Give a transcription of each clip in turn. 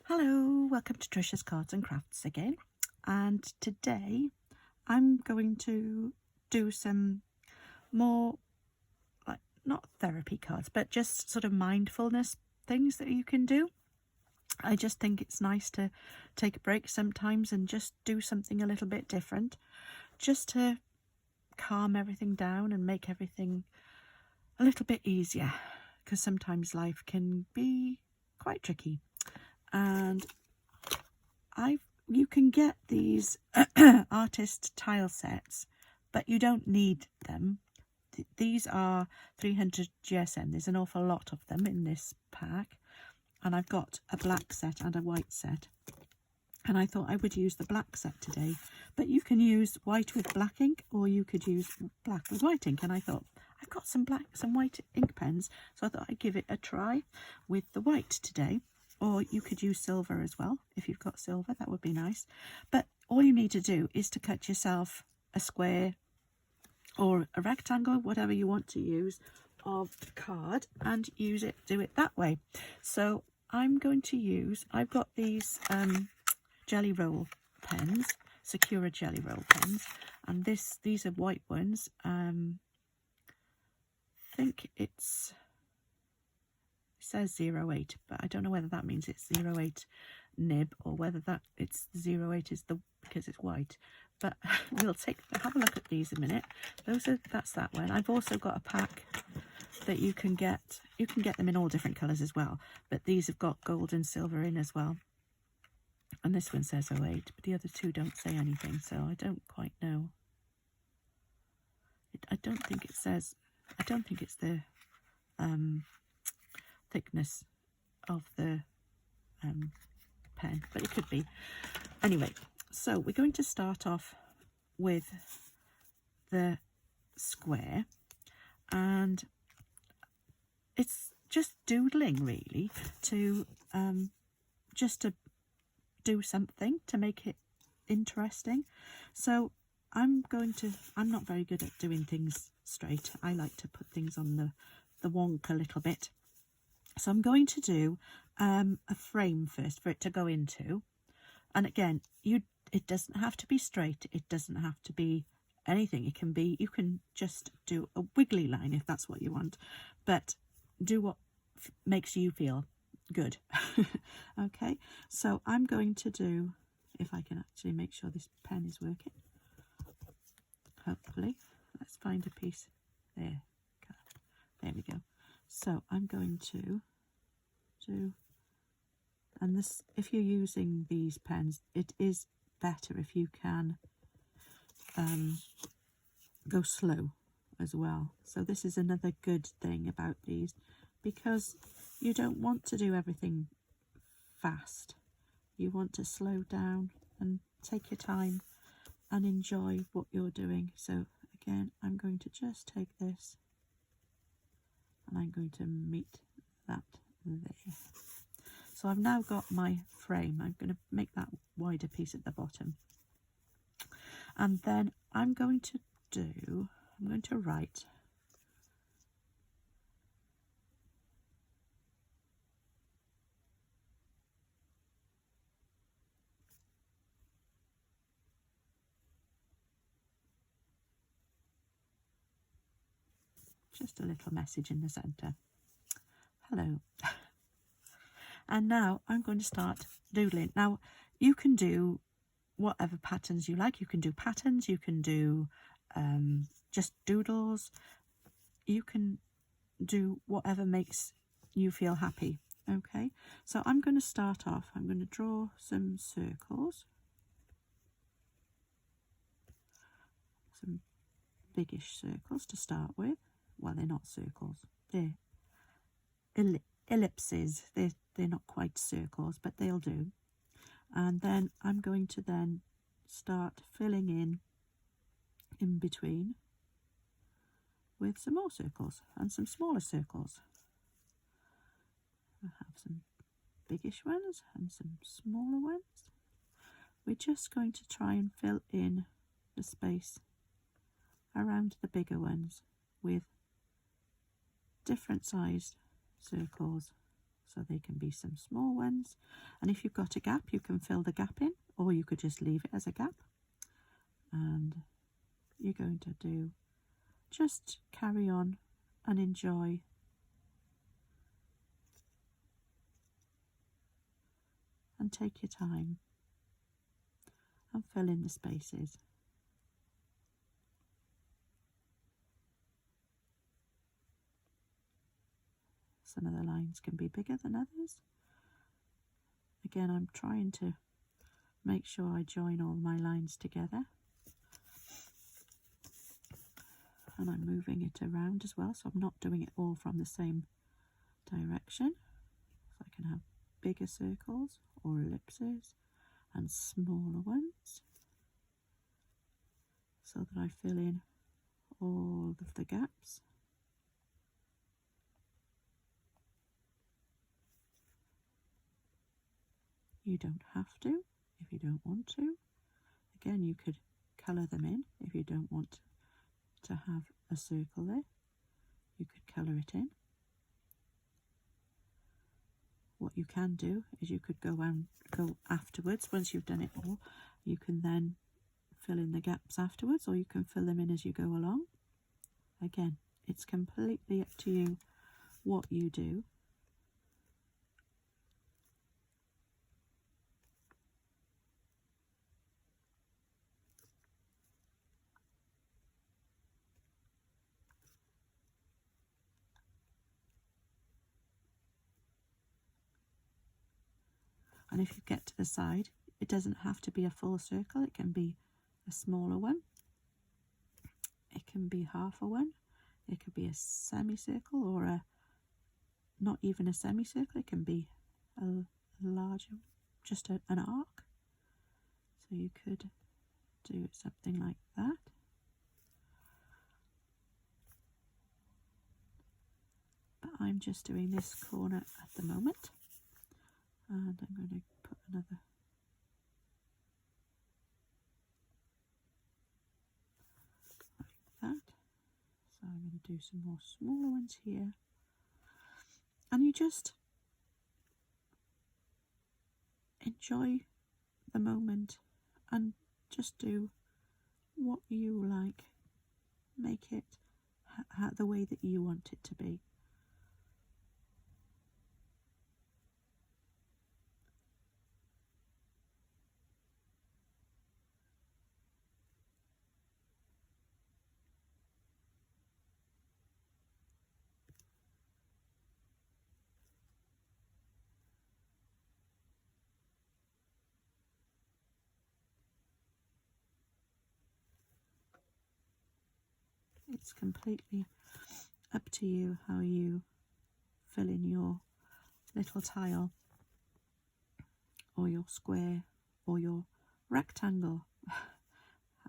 Hello, welcome to Trisha's Cards and Crafts again. And today I'm going to do some more, like, not therapy cards, but just sort of mindfulness things that you can do. I just think it's nice to take a break sometimes and just do something a little bit different, just to calm everything down and make everything a little bit easier, because sometimes life can be quite tricky. And you can get these artist tile sets, but you don't need them. These are 300 GSM. There's an awful lot of them in this pack, and I've got a black set and a white set, and I thought I would use the black set today. But you can use white with black ink, or you could use black with white ink, and I thought I've got some white ink pens, so I thought I'd give it a try with the white today. Or you could use silver as well. If you've got silver, that would be nice. But all you need to do is to cut yourself a square or a rectangle, whatever you want to use, of card, and do it that way. So I'm going to use, I've got these jelly roll pens, Secura jelly roll pens, and these are white ones. I think it says 08, but I don't know whether that means it's 08 nib or whether that it's 08 is because it's white. But we'll have a look at these a minute. That's that one. I've also got a pack that you can get them in all different colours as well, but these have got gold and silver in as well. And this one says 08, but the other two don't say anything, so I don't quite know. I don't think it's the thickness of the pen, but it could be. Anyway, so we're going to start off with the square, and it's just doodling really, to do something to make it interesting. So I'm not very good at doing things straight. I like to put things on the wonk a little bit. So I'm going to do a frame first for it to go into. And again, it doesn't have to be straight. It doesn't have to be anything. You can just do a wiggly line if that's what you want. But do what makes you feel good. Okay, so I'm going to do, if I can actually make sure this pen is working. Hopefully. Let's find a piece. There we go. So I'm going to do, and this, if you're using these pens, it is better if you can go slow as well. So this is another good thing about these, because you don't want to do everything fast. You want to slow down and take your time and enjoy what you're doing. So again, I'm going to just take this and I'm going to meet that there. So I've now got my frame. I'm going to make that wider piece at the bottom, and then I'm going to write just a little message in the centre. Hello. And now I'm going to start doodling. Now you can do whatever patterns you like. You can do patterns, you can do just doodles, you can do whatever makes you feel happy. Okay, so I'm going to start off, I'm going to draw some circles, some biggish circles to start with. Well, they're not circles, they're ellipses. They're not quite circles, but they'll do. And then I'm going to then start filling in between with some more circles and some smaller circles. I have some biggish ones and some smaller ones. We're just going to try and fill in the space around the bigger ones with different sized circles. So they can be some small ones. And if you've got a gap, you can fill the gap in, or you could just leave it as a gap. And you're going to do, just carry on and enjoy. And take your time and fill in the spaces. Some of the lines can be bigger than others. Again, I'm trying to make sure I join all my lines together. And I'm moving it around as well, so I'm not doing it all from the same direction. So I can have bigger circles or ellipses and smaller ones, so that I fill in all of the gaps. You don't have to if you don't want to. Again, you could colour them in if you don't want to have a circle there. You could colour it in. What you can do is you could go afterwards. Once you've done it all, you can then fill in the gaps afterwards, or you can fill them in as you go along. Again, it's completely up to you what you do. And if you get to the side, it doesn't have to be a full circle. It can be a smaller one. It can be half a one. It could be a semicircle, or not even a semicircle. It can be a larger, just an arc. So you could do something like that. But I'm just doing this corner at the moment. And I'm going to put another like that. So I'm going to do some more smaller ones here. And you just enjoy the moment and just do what you like. Make it the way that you want it to be. It's completely up to you how you fill in your little tile, or your square, or your rectangle,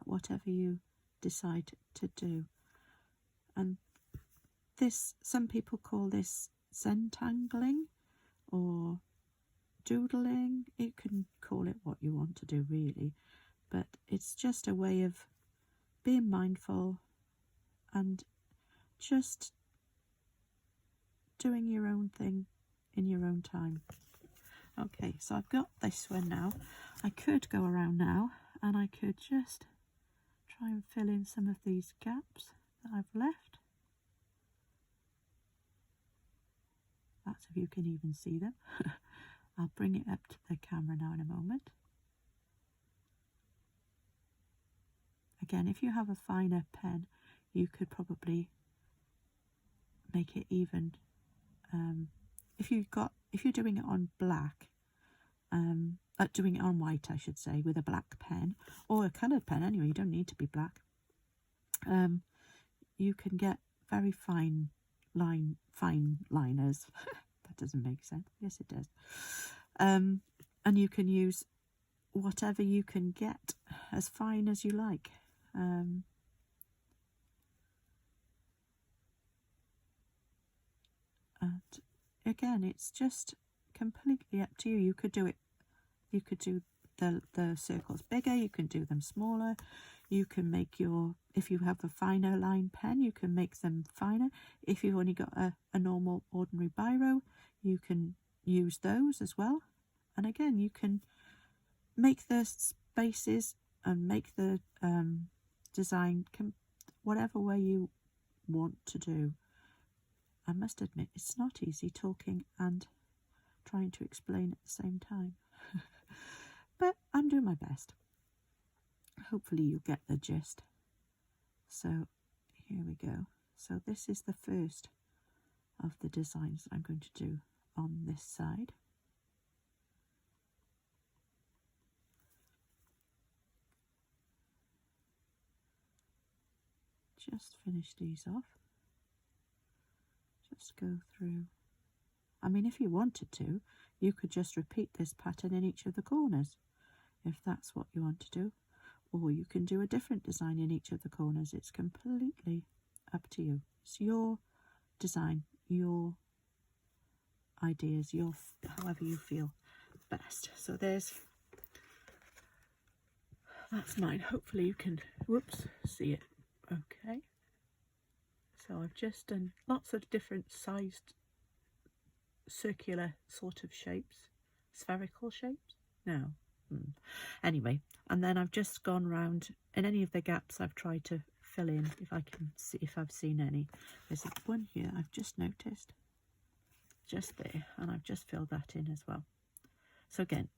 whatever you decide to do. And this, some people call this centangling or doodling. You can call it what you want to do, really, but it's just a way of being mindful and just doing your own thing in your own time. Okay, so I've got this one now. I could go around now and I could just try and fill in some of these gaps that I've left. That's if you can even see them. I'll bring it up to the camera now in a moment. Again, if you have a finer pen, you could probably make it even. If you're doing it on black, doing it on white, I should say, with a black pen or a coloured pen. Anyway, you don't need to be black. You can get very fine liners. That doesn't make sense. Yes, it does. And you can use whatever you can get, as fine as you like. And again, it's just completely up to you. You could do it. You could do the circles bigger. You can do them smaller. You can make if you have a finer line pen, you can make them finer. If you've only got a normal ordinary biro, you can use those as well. And again, you can make the spaces and make the design whatever way you want to do. I must admit, it's not easy talking and trying to explain at the same time. But I'm doing my best. Hopefully you'll get the gist. So here we go. So this is the first of the designs that I'm going to do on this side. Just finish these off. Just go through. I mean, if you wanted to, you could just repeat this pattern in each of the corners, if that's what you want to do. Or you can do a different design in each of the corners. It's completely up to you. It's your design, your ideas, however you feel best. So that's mine. Hopefully you can, see it. Okay. So I've just done lots of different sized circular sort of shapes, spherical shapes. No. Anyway, and then I've just gone round in any of the gaps I've tried to fill in, if I can see if I've seen any. There's one here I've just noticed, just there, and I've just filled that in as well. So again,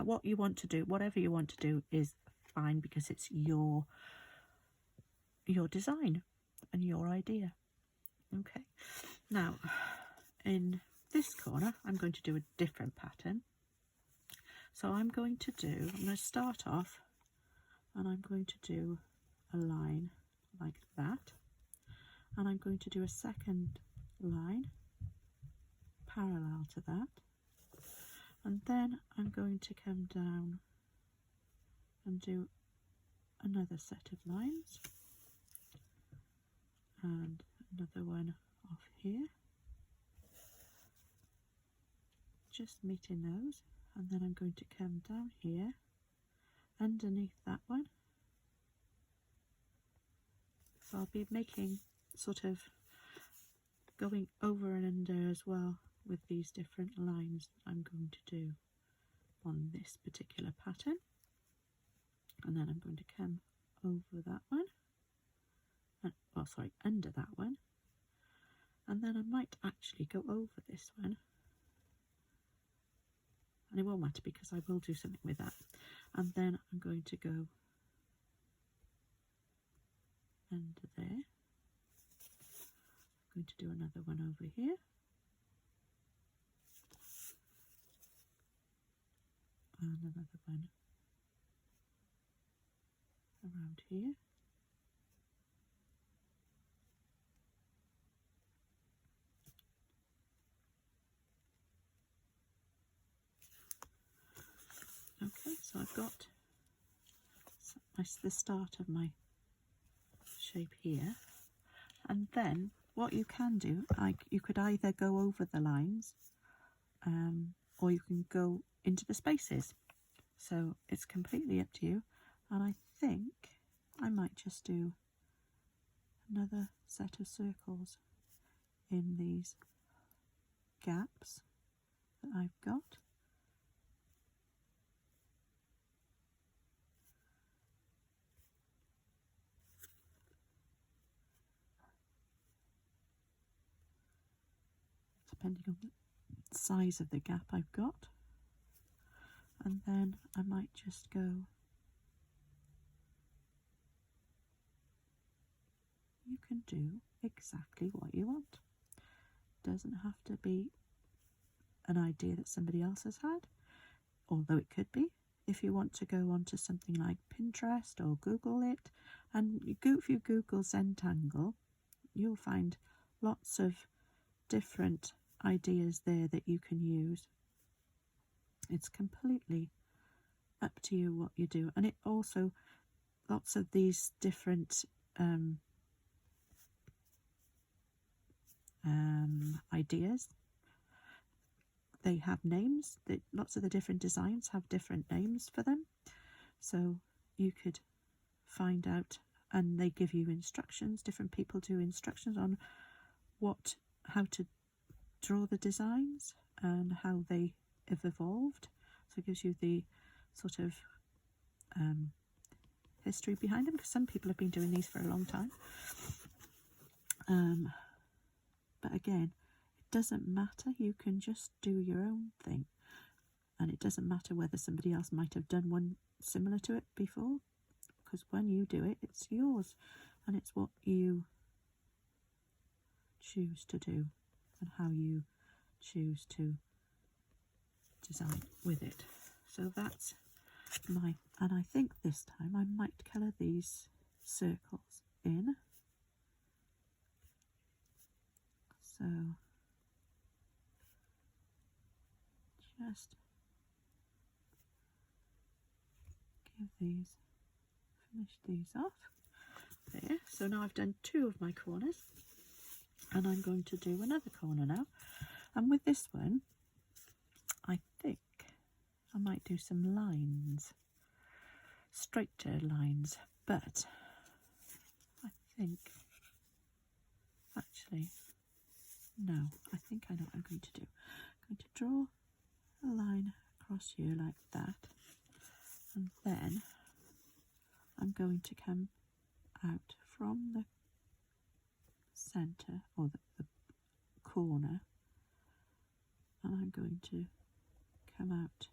what you want to do, whatever you want to do is fine, because it's your design and your idea. Okay, now in this corner I'm going to do a different pattern. So I'm going to start off and I'm going to do a line like that, and I'm going to do a second line parallel to that, and then I'm going to come down and do another set of lines and another one off here, just meeting those, and then I'm going to come down here underneath that one. So I'll be making sort of going over and under as well with these different lines that I'm going to do on this particular pattern. And then I'm going to come over that one, and, under that one, and then I might actually go over this one, and it won't matter because I will do something with that. And then I'm going to go under there. I'm going to do another one over here, and another one around here. Okay, so I've got the start of my shape here, and then what you can do, you could either go over the lines or you can go into the spaces, so it's completely up to you. And I think I might just do another set of circles in these gaps that I've got. Depending on the size of the gap I've got. And then I might just go, you can do exactly what you want. Doesn't have to be an idea that somebody else has had, although it could be. If you want to go onto something like Pinterest or Google it, and if you Google Zentangle, you'll find lots of different ideas there that you can use. It's completely up to you what you do, and it also lots of these different ideas, they have names. Lots of the different designs have different names for them, so you could find out, and they give you instructions. Different people do instructions on how to draw the designs, and how they have evolved. So it gives you the sort of history behind them, because some people have been doing these for a long time. But again, it doesn't matter. You can just do your own thing, and it doesn't matter whether somebody else might have done one similar to it before, because when you do it, it's yours, and it's what you choose to do and how you choose to design with it. So that's my, and I think this time I might colour these circles in. So just finish these off there. So now I've done 2 of my corners, and I'm going to do another corner now. And with this one, I think I might do some lines, straighter lines, but I think, actually, no, I think I know what I'm going to do. I'm going to draw a line across here like that, and then I'm going to come out from the centre, or the corner, and I'm going to come out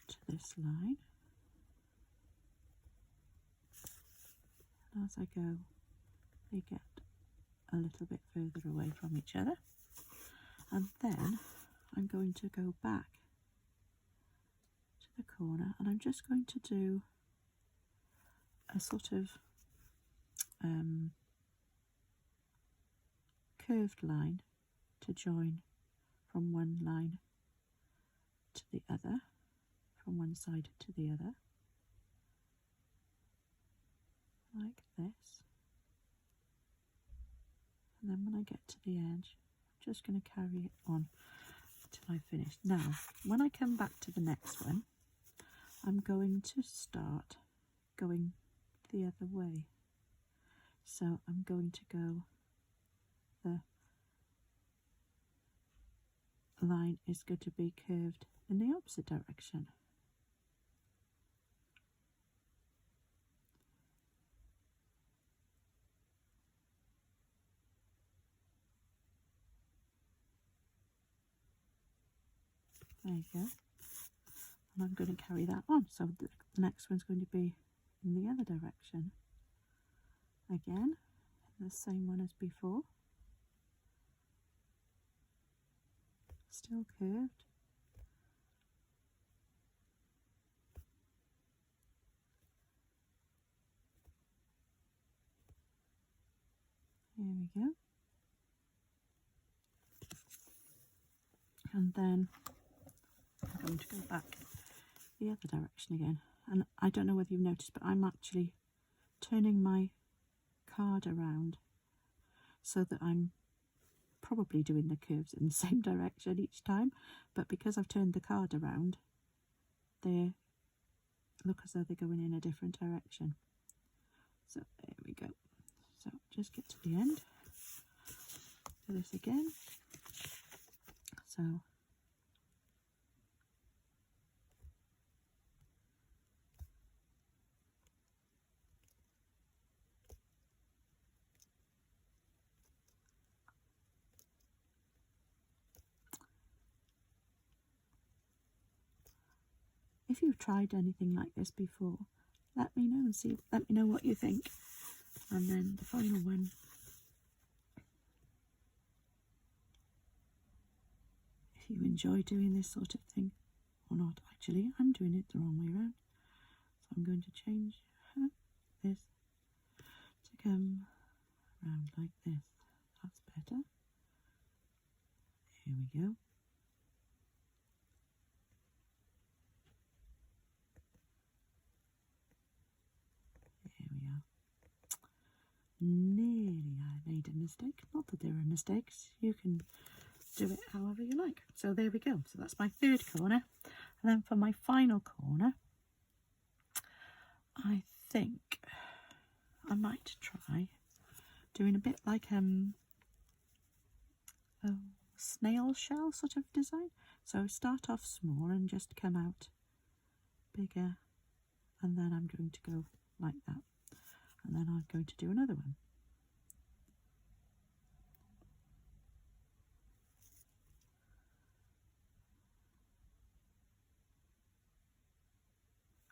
to this line, and as I go they get a little bit further away from each other, and then I'm going to go back to the corner, and I'm just going to do a sort of curved line to join from one line to the other, from one side to the other, like this. And then when I get to the edge, I'm just going to carry it on till I finish. Now, when I come back to the next one, I'm going to start going the other way. So I'm going to go, the line is going to be curved in the opposite direction. There you go. And I'm going to carry that on. So the next one's going to be in the other direction. Again, the same one as before. Still curved. There we go. And then I'm going to go back the other direction again. And I don't know whether you've noticed, but I'm actually turning my card around so that I'm probably doing the curves in the same direction each time, but because I've turned the card around, they look as though they're going in a different direction. So there we go. So just get to the end, do this again. So if you've tried anything like this before, let me know and let me know what you think. And then the final one, if you enjoy doing this sort of thing or not. Actually, I'm doing it the wrong way around, so I'm going to change this to come around like this. That's better. Here we go. Here we are. Nearly I made a mistake. Not that there are mistakes. You can do it however you like. So there we go. So that's my third corner. And then for my final corner, I think I might try doing a bit like, oh, snail shell sort of design. So start off small and just come out bigger, and then I'm going to go like that, and then I'm going to do another one.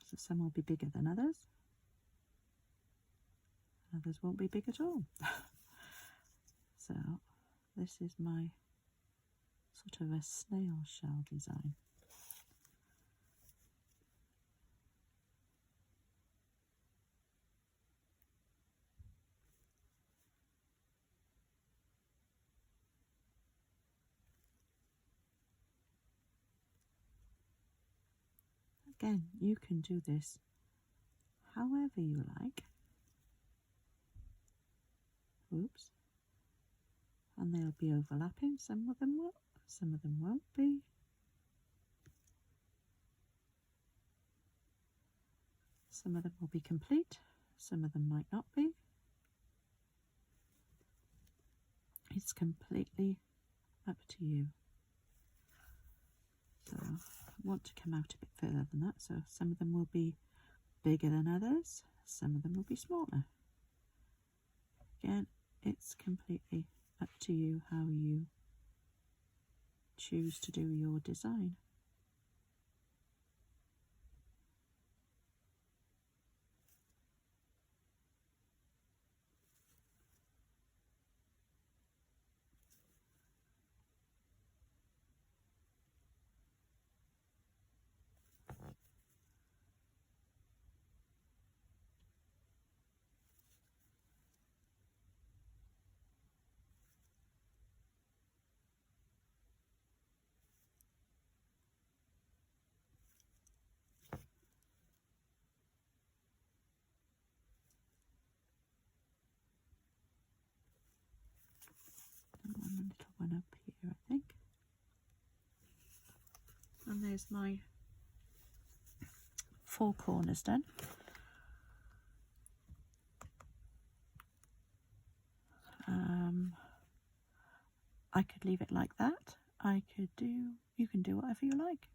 So some will be bigger than others, others won't be big at all. So this is my sort of a snail shell design. Again, you can do this however you like. Oops. And they'll be overlapping. Some of them will, some of them won't be. Some of them will be complete, some of them might not be. It's completely up to you. So I want to come out a bit further than that, so some of them will be bigger than others, some of them will be smaller. Again, it's completely up to you how you choose to do your design. One little one up here, I think. And there's my 4 corners done. I could leave it like that. You can do whatever you like.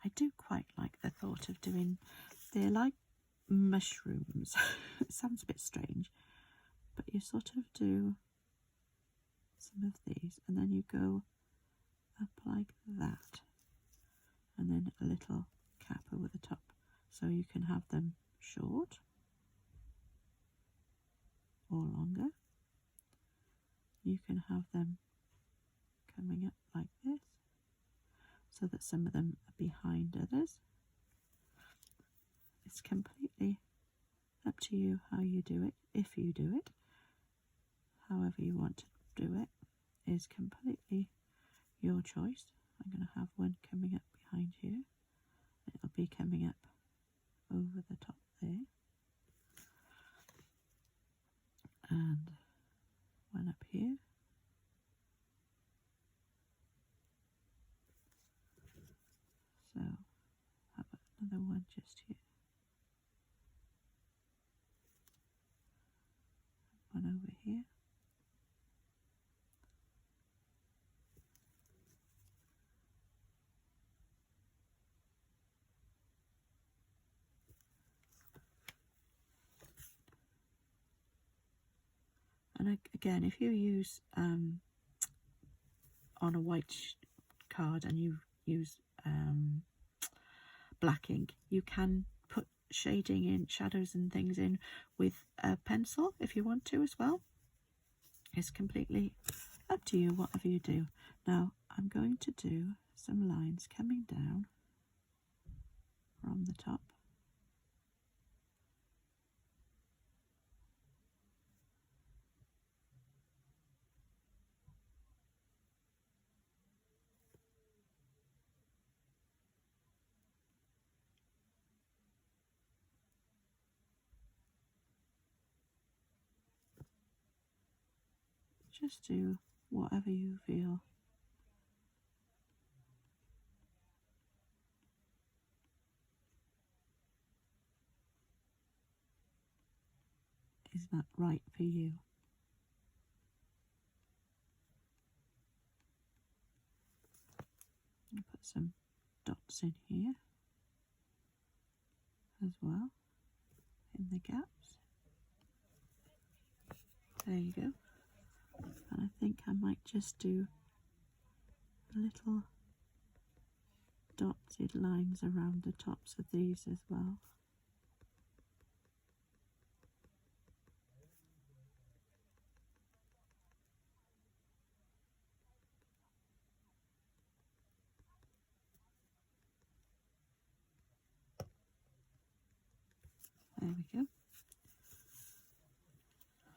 I do quite like the thought of doing, they're like mushrooms. It sounds a bit strange, but you sort of do some of these and then you go up like that, and then a little cap over the top, so you can have them short or longer. You can have them coming up like this, so that some of them are behind others. It's completely up to you how you do it. If you do it, however you want to do it is completely your choice. I'm going to have one coming up behind here. It'll be coming up over the top there, and one up here. So have another one just here, one over here, and again, if you use on a white card and you use black ink, you can put shading in, shadows and things in with a pencil if you want to as well. It's completely up to you, whatever you do. Now I'm going to do some lines coming down from the top. Just do whatever you feel is that right for you. some dots in here as well, in the gaps. There you go. And I think I might just do little dotted lines around the tops of these as well. There we go.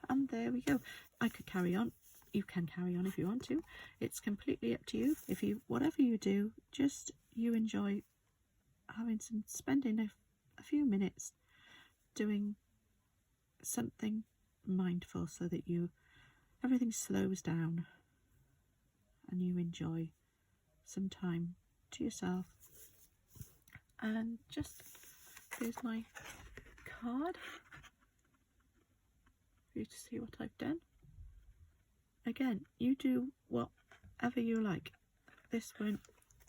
And there we go. I could carry on. You can carry on if you want to. It's completely up to you. If you, whatever you do, just you enjoy spending a few minutes doing something mindful, so that everything slows down and you enjoy some time to yourself. And just, here's my card for you to see what I've done. Again, you do whatever you like. This one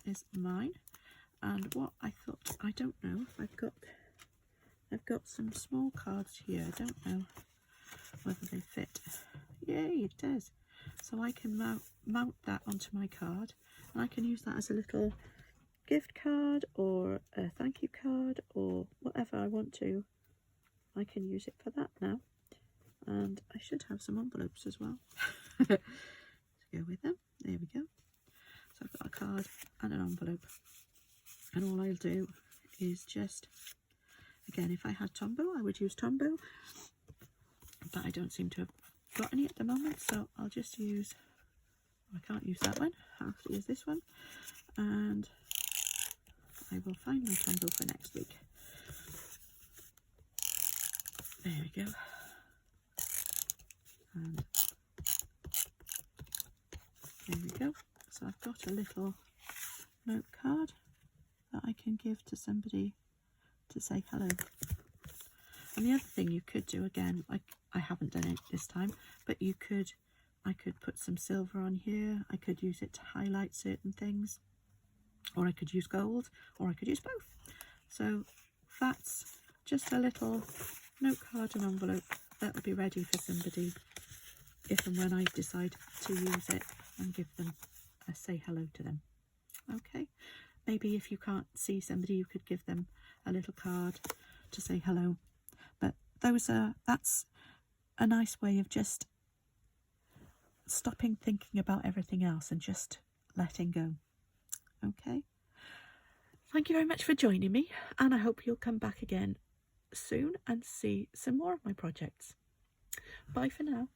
is mine, and what I thought, I don't know if I've got some small cards here. I don't know whether they fit. Yay, it does. So I can mount that onto my card, and I can use that as a little gift card or a thank you card or whatever I want to. I can use it for that now. And I should have some envelopes as well to go with them. There we go. So I've got a card and an envelope, and all I'll do is just, again, if I had Tombow I would use Tombow, but I don't seem to have got any at the moment, so I'll just use, I can't use that one, I'll have to use this one, and I will find my Tombow for next week. There we go. And there we go. So I've got a little note card that I can give to somebody to say hello. And the other thing you could do, again, like I haven't done it this time, but I could put some silver on here. I could use it to highlight certain things, or I could use gold, or I could use both. So that's just a little note card and envelope that will be ready for somebody if and when I decide to use it and give them say hello to them. Okay, maybe if you can't see somebody, you could give them a little card to say hello. But that's a nice way of just stopping thinking about everything else and just letting go. Okay, thank you very much for joining me, and I hope you'll come back again soon and see some more of my projects. Bye for now.